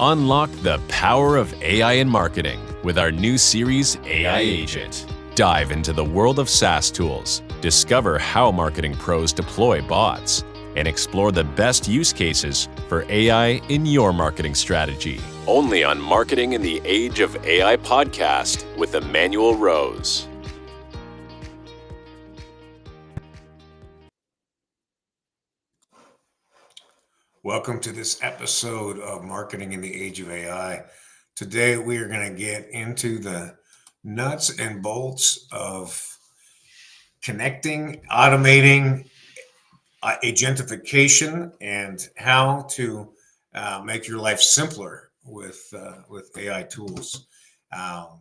Unlock the power of AI in marketing with our new series, AI Agent. Dive into the world of SaaS tools, discover how marketing pros deploy bots, and explore the best use cases for AI in your marketing strategy. Only on Marketing in the Age of AI podcast with Emmanuel Rose. Welcome to this episode of Marketing in the Age of AI. Today, we are going to get into the nuts and bolts of connecting, automating, agentification, and how to make your life simpler with AI tools. Um,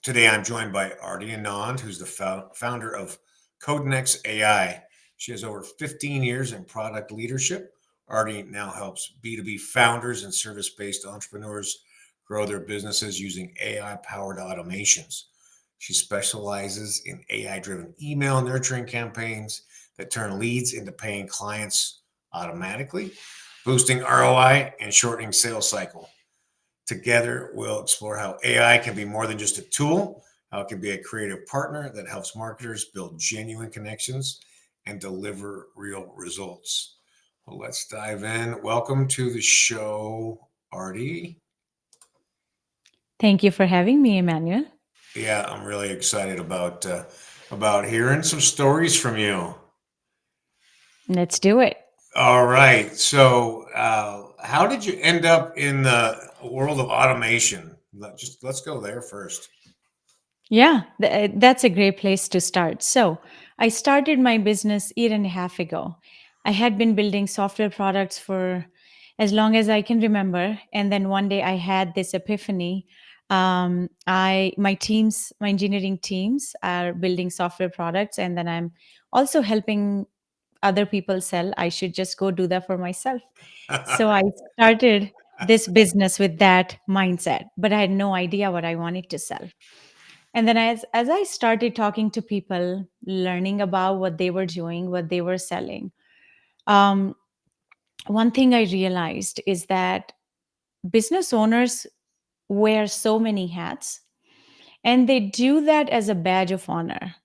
Today, I'm joined by Aarti Anand, who's the founder of Kodenyx AI. She has over 15 years in product leadership. Aarti now helps B2B founders and service-based entrepreneurs grow their businesses using AI-powered automations. She specializes in AI-driven email nurturing campaigns that turn leads into paying clients automatically, boosting ROI and shortening sales cycle. Together, we'll explore how AI can be more than just a tool, how it can be a creative partner that helps marketers build genuine connections and deliver real results. Well, let's dive in. Welcome to the show, Aarti. Thank you for having me, Emmanuel. Yeah, I'm really excited about hearing some stories from you. Let's do it. All right. So, how did you end up in the world of automation? Let's go there first. Yeah, that's a great place to start. So, I started my business a year and a half ago. I had been building software products for as long as I can remember, and then one day I had this epiphany. My engineering teams are building software products, and then I'm also helping other people sell. I should just go do that for myself. So I started this business with that mindset, but I had no idea what I wanted to sell. And then as I started talking to people, learning about what they were doing, what they were selling, um, one thing I realized is that business owners wear so many hats and they do that as a badge of honor.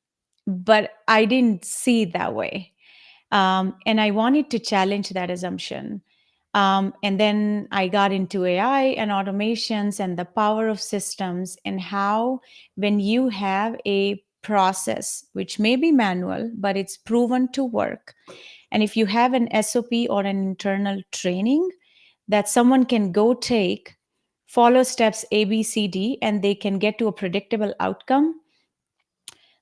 But I didn't see it that way. And I wanted to challenge that assumption. And then I got into AI and automations and the power of systems, and how, when you have a process which may be manual, but it's proven to work, and if you have an SOP or an internal training that someone can go take, follow steps A, B, C, D, and they can get to a predictable outcome,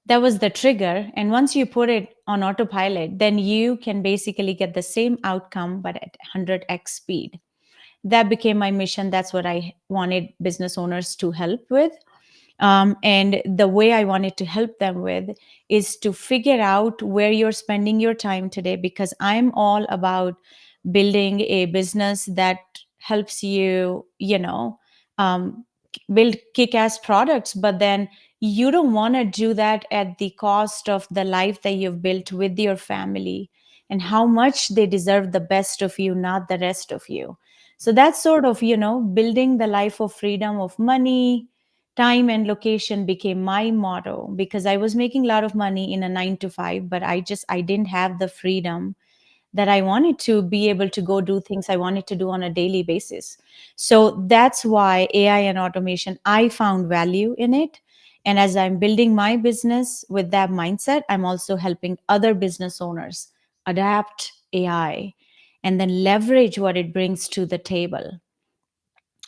that was the trigger. And once you put it on autopilot, then you can basically get the same outcome but at 100x speed. That became my mission. That's what I wanted business owners to help with. And the way I wanted to help them with is to figure out where you're spending your time today, because I'm all about building a business that helps you, um, build kick ass products, but then you don't want to do that at the cost of the life that you've built with your family and how much they deserve the best of you, not the rest of you. So that's sort of, building the life of freedom of money, time, and location became my motto, because I was making a lot of money in a 9 to 5, but I didn't have the freedom that I wanted to be able to go do things I wanted to do on a daily basis. So that's why AI and automation, I found value in it. And as I'm building my business with that mindset, I'm also helping other business owners adapt AI and then leverage what it brings to the table.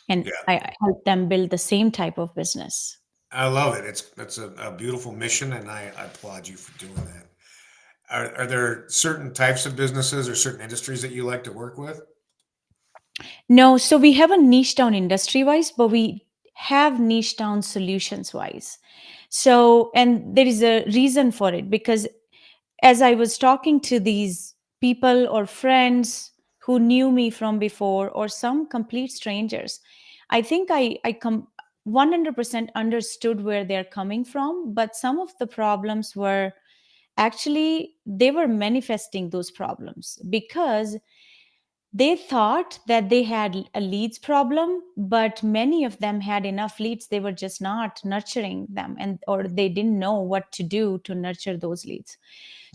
And Yeah, I help them build the same type of business. I love it. It's a beautiful mission, and I applaud you for doing that. Are there certain types of businesses or certain industries that you like to work with? No, so we haven't niched down industry wise, but we have niched down solutions wise. So, and there is a reason for it, because as I was talking to these people or friends who knew me from before, or some complete strangers, I think I 100% understood where they're coming from, but some of the problems were actually, they were manifesting those problems because They thought that they had a leads problem, but many of them had enough leads. They were just not nurturing them, and or they didn't know what to do to nurture those leads.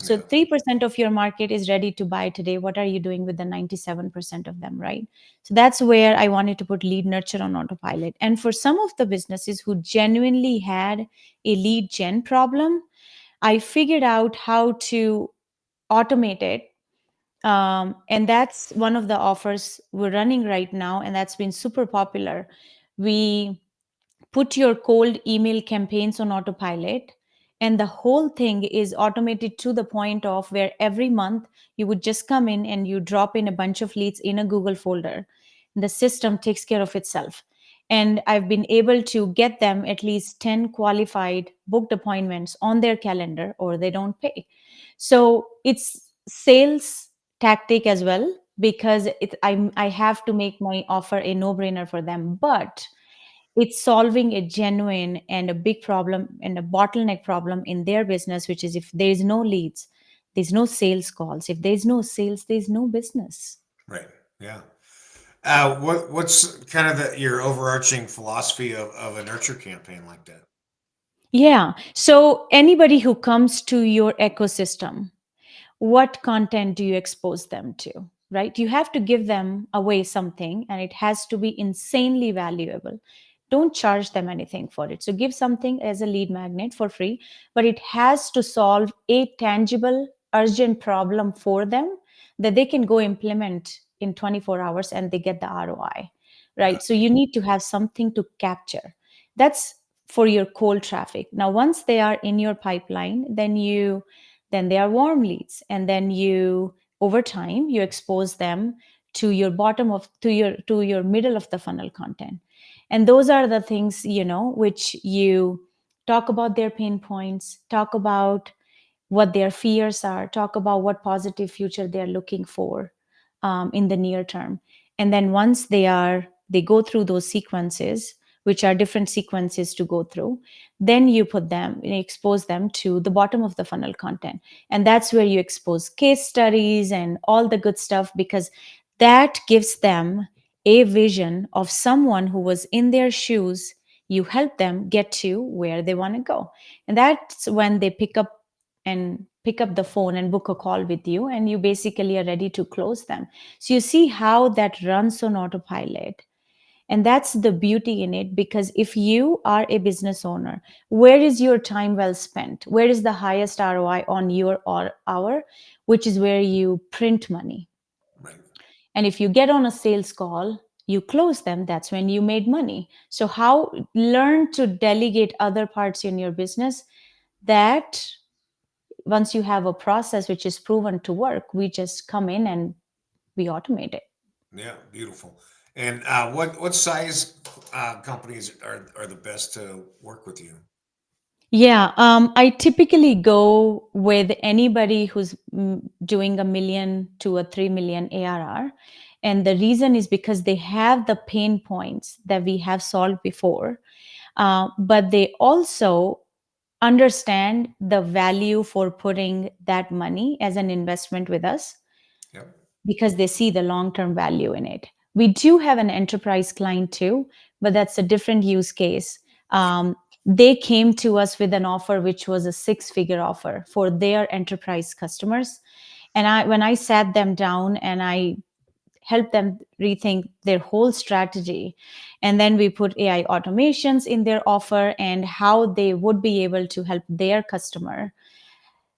So Yeah. 3% of your market is ready to buy today. What are you doing with the 97% of them, right? So that's where I wanted to put lead nurture on autopilot. And for some of the businesses who genuinely had a lead gen problem, I figured out how to automate it. And that's one of the offers we're running right now, and that's been super popular. We put your cold email campaigns on autopilot, and the whole thing is automated to the point of where every month you would just come in and you drop in a bunch of leads in a Google folder. The system takes care of itself. And I've been able to get them at least 10 qualified booked appointments on their calendar, or they don't pay. So it's sales tactic as well, because I have to make my offer a no brainer for them. But it's solving a genuine and a big problem and a bottleneck problem in their business, which is if there's no leads, there's no sales calls. If there's no sales, there's no business. Right. Yeah. What's kind of your overarching philosophy of a nurture campaign like that? Yeah. So anybody who comes to your ecosystem, what content do you expose them to? Right? You have to give them away something, and it has to be insanely valuable. Don't charge them anything for it. So give something as a lead magnet for free, but it has to solve a tangible, urgent problem for them that they can go implement in 24 hours and they get the ROI. Yeah. Right? So you need to have something to capture. That's for your cold traffic. Now once they are in your pipeline, then they are warm leads, and then you, over time, you expose them to your bottom of to your middle of the funnel content. And those are the things, which you talk about their pain points, talk about what their fears are, talk about what positive future they're looking for in the near term. And then once they go through those sequences, which are different sequences to go through, then you expose them to the bottom of the funnel content. And that's where you expose case studies and all the good stuff, because that gives them a vision of someone who was in their shoes. You help them get to where they want to go. And that's when they pick up the phone and book a call with you, and you basically are ready to close them. So you see how that runs on autopilot. And that's the beauty in it, because if you are a business owner, where is your time well spent? Where is the highest ROI on your or hour? Which is where you print money. Right. And if you get on a sales call, you close them, that's when you made money. So how learn to delegate other parts in your business, that once you have a process which is proven to work, we just come in and we automate it. Yeah. Beautiful. And what size companies are the best to work with you? Yeah, I typically go with anybody who's doing 1 million to a 3 million ARR. And the reason is because they have the pain points that we have solved before, but they also understand the value for putting that money as an investment with us, Yep. because they see the long term value in it. We do have an enterprise client too, but that's a different use case. They came to us with an offer which was a 6-figure offer for their enterprise customers. And when I sat them down and I helped them rethink their whole strategy, and then we put AI automations in their offer and how they would be able to help their customer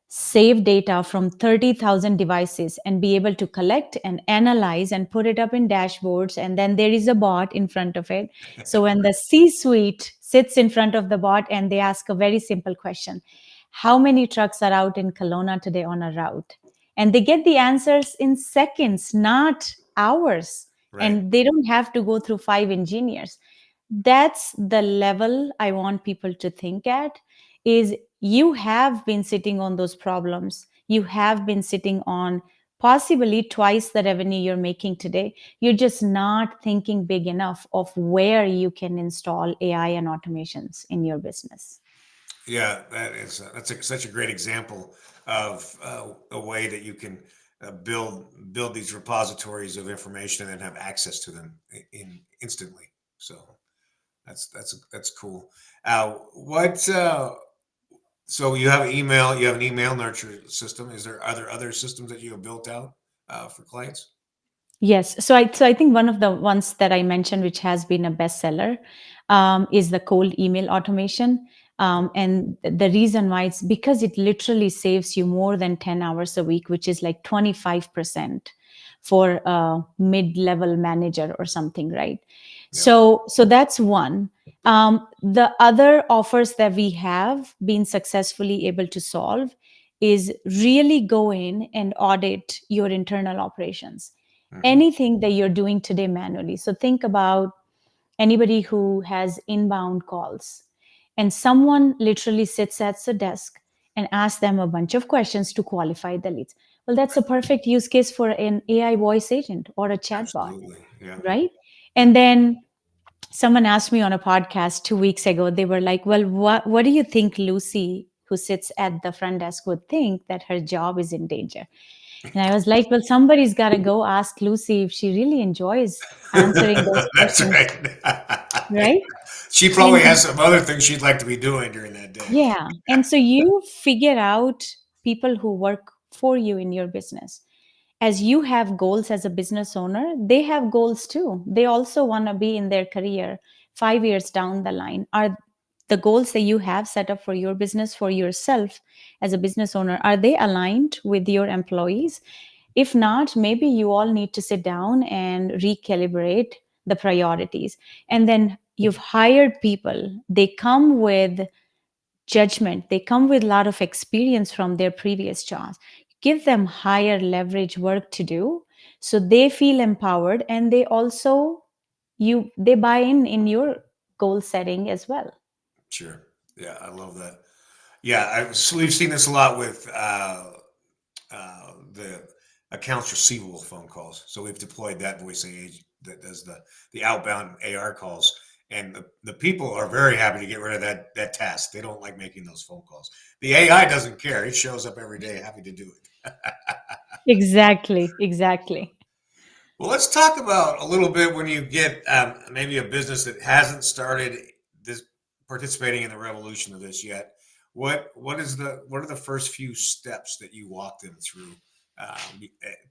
save data from 30,000 devices and be able to collect and analyze and put it up in dashboards. And then there is a bot in front of it. So when the C suite sits in front of the bot and they ask a very simple question: how many trucks are out in Kelowna today on a route? And they get the answers in seconds, not hours. Right. And they don't have to go through 5 engineers. That's the level I want people to think at, is you have been sitting on those problems. You have been sitting on possibly twice the revenue you're making today. You're just not thinking big enough of where you can install AI and automations in your business. Yeah, that's such a great example of a way that you can build these repositories of information and then have access to them in instantly. So that's cool. What so you have email, you have an email nurture system. Is there other systems that you have built out for clients? Yes. So I think one of the ones that I mentioned, which has been a bestseller, is the cold email automation. And the reason why, it's because it literally saves you more than 10 hours a week, which is like 25% for a mid-level manager or something, right? Yeah, So that's one. The other offers that we have been successfully able to solve is really go in and audit your internal operations, hmm, anything that you're doing today manually. So think about anybody who has inbound calls and someone literally sits at the desk and asks them a bunch of questions to qualify the leads. Well, that's a perfect use case for an AI voice agent or a chatbot, absolutely. Yeah, right? yeah. And then someone asked me on a podcast 2 weeks ago, they were like, well, what do you think Lucy, who sits at the front desk, would think that her job is in danger? And I was like, well, somebody's got to go ask Lucy if she really enjoys answering those That's questions, right. right? She probably And has some other things she'd like to be doing during that day. yeah. And so you figure out people who work for you in your business. As you have goals as a business owner, they have goals too. They also want to be in their career 5 years down the line. Are the goals that you have set up for your business, for yourself as a business owner, are they aligned with your employees? If not, maybe you all need to sit down and recalibrate the priorities. And then you've hired people, they come with judgment, they come with a lot of experience from their previous jobs. Give them higher leverage work to do so they feel empowered, and they also they buy in your goal setting as well. Sure. Yeah, I love that. Yeah, we've seen this a lot with the accounts receivable phone calls. So we've deployed that voice agent that does the outbound AR calls, and the people are very happy to get rid of that task. They don't like making those phone calls. The AI doesn't care; it shows up every day, happy to do it. Exactly, exactly. Well, let's talk about a little bit when you get maybe a business that hasn't started this participating in the revolution of this yet. What are the first few steps that you walk them through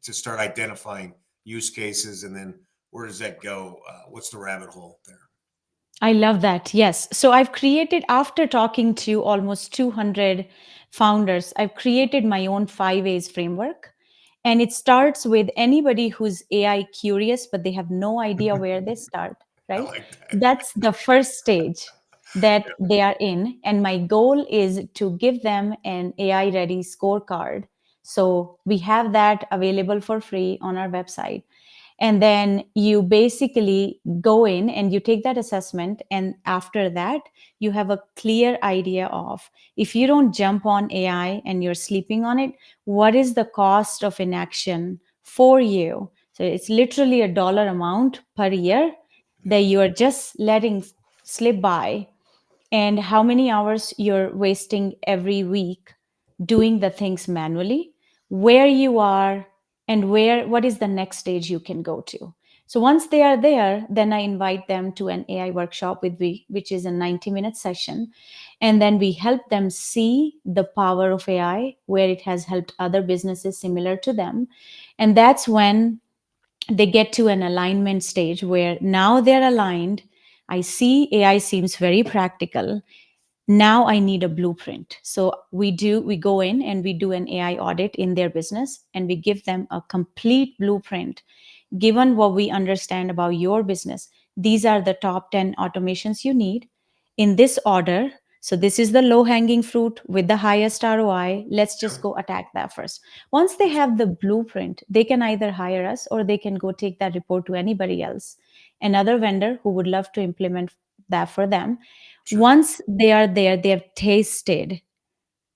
to start identifying use cases, and then where does that go? What's the rabbit hole there? I love that. Yes. So I've created, after talking to almost 200 founders, I've created my own 5 A's framework. And it starts with anybody who's AI curious, but they have no idea where they start, I right? like that. That's the first stage that they are in. And my goal is to give them an AI ready scorecard. So we have that available for free on our website. And then you basically go in and you take that assessment, and after that you have a clear idea of, if you don't jump on AI and you're sleeping on it, what is the cost of inaction for you. So it's literally a dollar amount per year that you are just letting slip by, and how many hours you're wasting every week doing the things manually, where you are, and what is the next stage you can go to. So once they are there, then I invite them to an AI workshop with me, which is a 90-minute session. And then we help them see the power of AI, where it has helped other businesses similar to them. And that's when they get to an alignment stage where now they're aligned. I see AI seems very practical. Now I need a blueprint. So we go in and we do an AI audit in their business, and we give them a complete blueprint. Given what we understand about your business, these are the top 10 automations you need in this order. So this is the low hanging fruit with the highest ROI. Let's just Yep. go attack that first. Once they have the blueprint, they can either hire us or they can go take that report to anybody else, another vendor who would love to implement that for them. Sure. Once they are there, they have tasted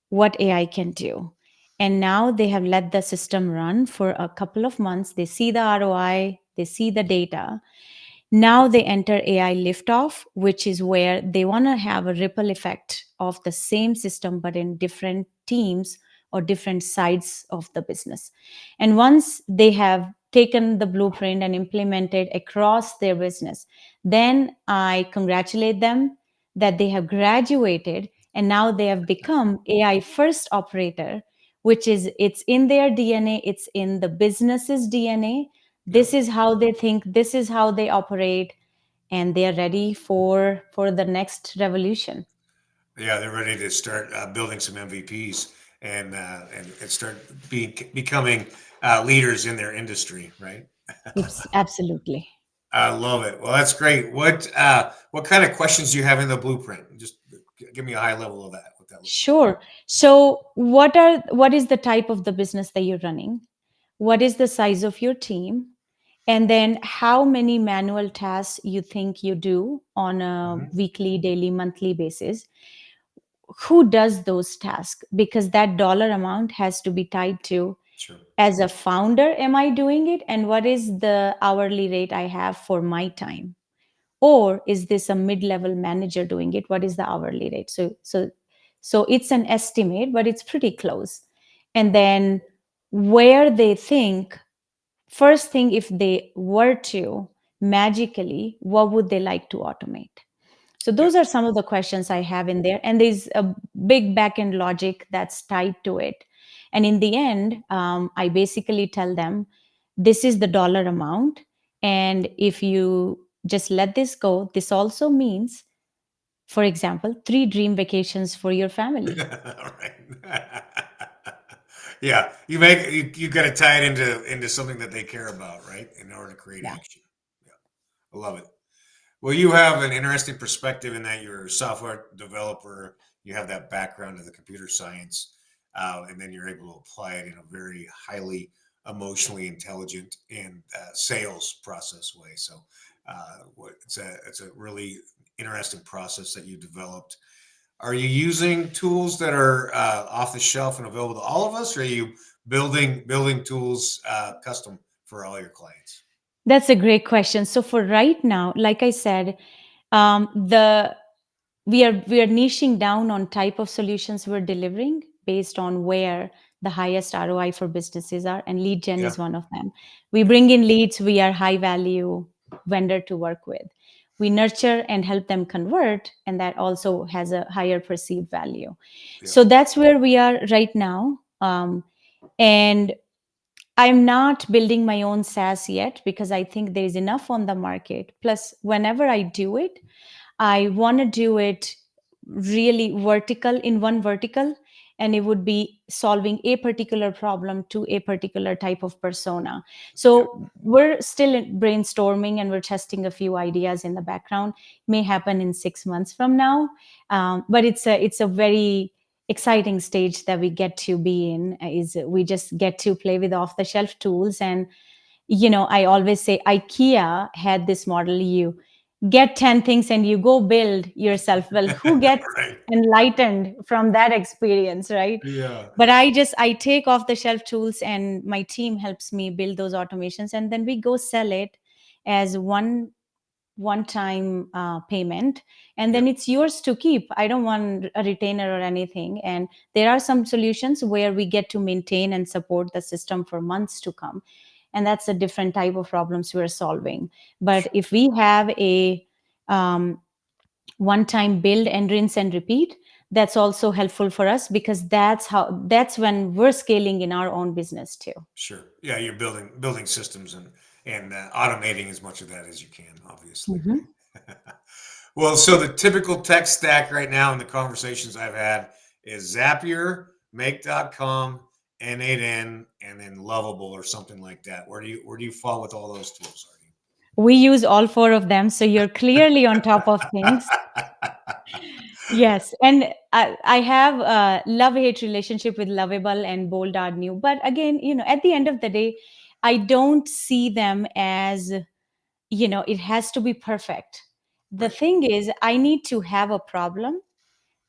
what AI can do. And now they have let the system run for a couple of months. They see the ROI, they see the data. Now they enter AI liftoff, which is where they want to have a ripple effect of the same system, but in different teams or different sides of the business. And once they have taken the blueprint and implemented across their business, then I congratulate them that they have graduated and now they have become AI first operator, which is it's in their DNA, it's in the business's DNA. This Yep. is how they think, this is how they operate, and they are ready for the next revolution. Yeah, they're ready to start building some MVPs and start becoming leaders in their industry, right? It's absolutely. I love it. Well, that's great. What kind of questions do you have in the blueprint? Just give me a high level of that. What that looks like. Sure. So what is the type of the business that you're running? What is the size of your team? And then how many manual tasks you think you do on a Hmm. weekly, daily, monthly basis? Who does those tasks? Because that dollar amount has to be tied to, Sure. as a founder, am I doing it? And what is the hourly rate I have for my time? Or is this a mid-level manager doing it? What is the hourly rate? So it's an estimate, but it's pretty close. And then where they think, first thing, if they were to magically, what would they like to automate? So Yep. those are some of the questions I have in there, and there's a big backend logic that's tied to it. And in the end, I basically tell them, this is the dollar amount, and if you just let this go, this also means, for example, 3 dream vacations for your family. Right. Yeah, you got to tie it into something that they care about, right? In order to create Yeah. action. Yeah, I love it. Well, you have an interesting perspective in that you're a software developer. You have that background in the computer science, and then you're able to apply it in a very highly emotionally intelligent and sales process way. So, it's a really interesting process that you developed. Are you using tools that are off the shelf and available to all of us, or are you building tools custom for all your clients? That's a great question. So for right now, like I said, the we are niching down on type of solutions we're delivering based on where the highest ROI for businesses are, and lead gen Yeah, is one of them. We bring in leads, we are high value vendor to work with. We nurture and help them convert, and that also has a higher perceived value. yeah, So that's where we are right now. And I'm not building my own SaaS yet because I think there's enough on the market. Plus, whenever I do it, I want to do it really vertical in one vertical, and it would be solving a particular problem to a particular type of persona. yeah. So we're still brainstorming and we're testing a few ideas in the background. May happen in 6 months from now, but it's a very exciting stage that we get to be in. Is we just get to play with off the shelf tools. And I always say IKEA had this model: you get 10 things and you go build yourself. Well, who gets Right. enlightened from that experience, right? Yeah. But I take off the shelf tools and my team helps me build those automations, and then we go sell it as one time payment, and Yeah. then it's yours to keep. I don't want a retainer or anything. And there are some solutions where we get to maintain and support the system for months to come, and that's a different type of problems we're solving. But Sure. if we have a um, one time build and rinse and repeat, that's also helpful for us, because that's when we're scaling in our own business too. Sure. Yeah, you're building systems and automating as much of that as you can, obviously, Mhm. right? Well, so the typical tech stack right now in the conversations I've had is Zapier, Make.com, N8N, and then Lovable or something like that. Where do you fall with all those tools, We use all four of them, so you're clearly on top of things. Artie? Yes, and I have a love-hate relationship with Lovable and Bold are new. But again, at the end of the day, I don't see them as, it has to be perfect. The Right. thing is, I need to have a problem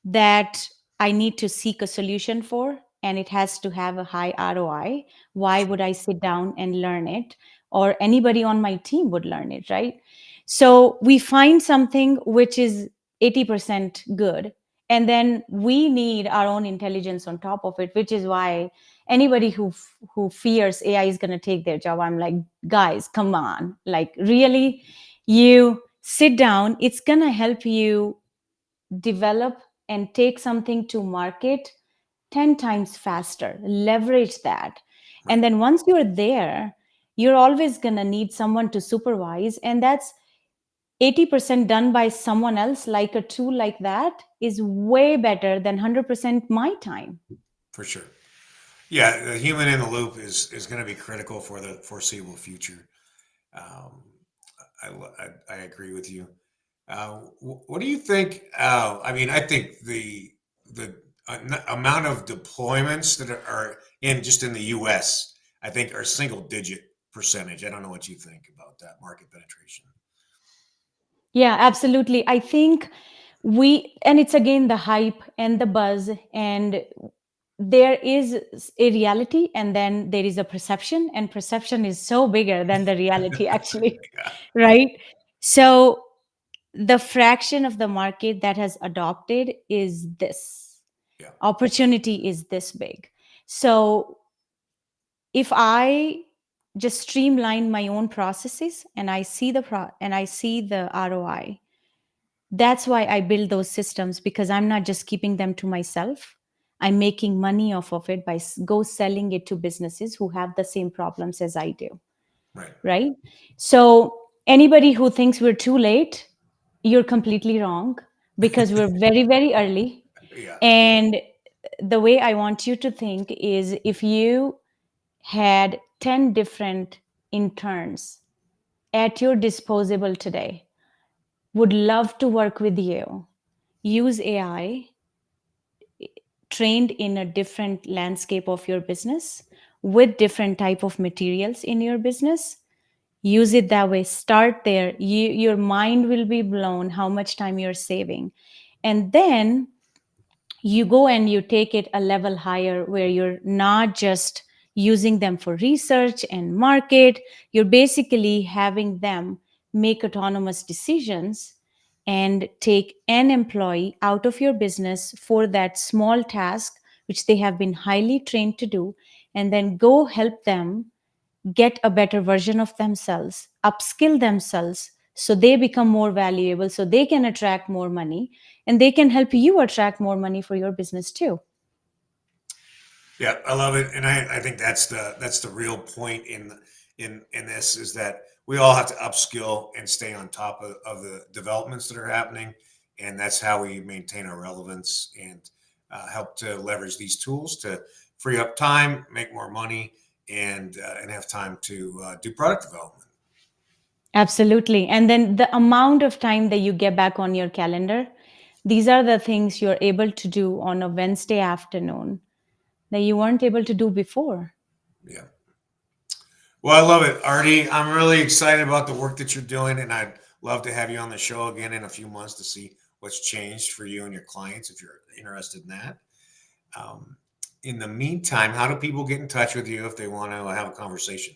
that I need to seek a solution for, and it has to have a high ROI. Why Sure. would I sit down and learn it? Or anybody on my team would learn it, right? So we find something which is 80% good, And then we need our own intelligence on top of it, which is why anybody who fears AI is going to take their job, I'm like, guys, come on, like really, you sit down. It's going to help you develop and take something to market 10 times faster. Leverage that. And Right. then once you're there, you're always going to need someone to supervise. And that's 80% done by someone else. Like a tool like that is way better than 100% my time. For sure. Yeah, the human in the loop is going to be critical for the foreseeable future. Um, I agree with you. What do you think? I mean, I think the amount of deployments that are in just in the U.S. I think are single digit percentage. I don't know what you think about that market penetration. Yeah, absolutely. I think and it's again the hype and the buzz, and there is a reality, and then there is a perception, and perception is so bigger than the reality, actually, Yeah, right? So the fraction of the market that has adopted is this. yeah, Opportunity is this big. So if I just streamline my own processes and I see the ROI, that's why I build those systems, because I'm not just keeping them to myself. I'm making money off of it by go selling it to businesses who have the same problems as I do, right. right? So anybody who thinks we're too late, you're completely wrong, because we're very, very early. Yeah, And the way I want you to think is, if you had 10 different interns at your disposal today, would love to work with you, use AI, trained in a different landscape of your business with different type of materials in your business, use it that way. Start there. Your mind will be blown how much time you're saving. And then you go and you take it a level higher, where you're not just using them for research and market. You're basically having them make autonomous decisions and take an employee out of your business for that small task which they have been highly trained to do, and then go help them get a better version of themselves, upskill themselves so they become more valuable, so they can attract more money, and they can help you attract more money for your business too. yeah, I love it, and I think that's the real point in this is that we all have to upskill and stay on top of the developments that are happening, and that's how we maintain our relevance and help to leverage these tools to free up time, make more money, and have time to do product development. Absolutely. And then the amount of time that you get back on your calendar, these are the things you're able to do on a Wednesday afternoon that you weren't able to do before. Yeah. Well, I love it, Artie. I'm really excited about the work that you're doing, and I'd love to have you on the show again in a few months to see what's changed for you and your clients if you're interested in that. Um, in the meantime, how do people get in touch with you if they want to have a conversation?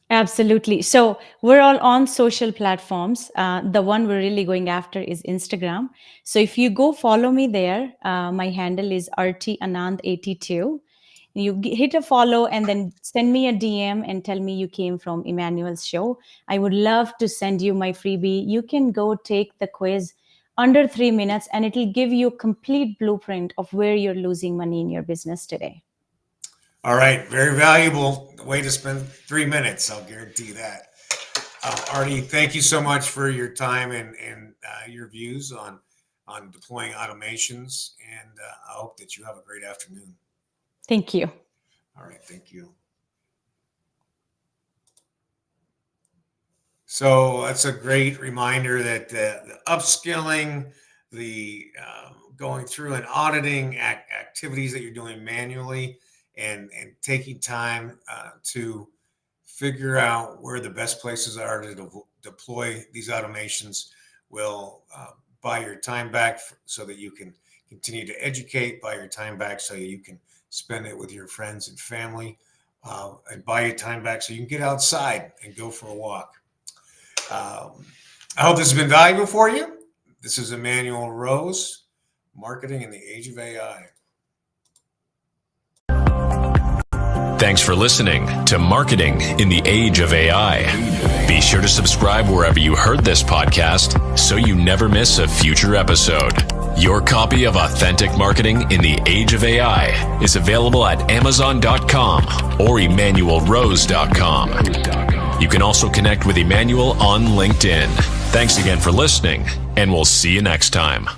Absolutely. So we're all on social platforms. The one we're really going after is Instagram. So if you go follow me there, my handle is Aarti Anand 82. You hit a follow and then send me a DM and tell me you came from Emmanuel's show. I would love to send you my freebie. You can go take the quiz under 3 minutes, and it'll give you a complete blueprint of where you're losing money in your business today. All right, very valuable way to spend 3 minutes. I'll guarantee that. Artie, thank you so much for your time and your views on deploying automations, and I hope that you have a great afternoon. Thank you. All right, thank you. So that's a great reminder that the upskilling, the going through and auditing activities that you're doing manually, and taking time to figure out where the best places are to deploy these automations will buy your time back so that you can continue to educate, buy your time back so you can spend it with your friends and family, and buy your time back so you can get outside and go for a walk. Um, I hope this has been valuable for you. This is Emmanuel Rose Marketing in the Age of AI. Thanks for listening to Marketing in the Age of AI. Be sure to subscribe wherever you heard this podcast so you never miss a future episode. Your copy of Authentic Marketing in the Age of AI is available at Amazon.com or EmmanuelRose.com. You can also connect with Emmanuel on LinkedIn. Thanks again for listening, and we'll see you next time.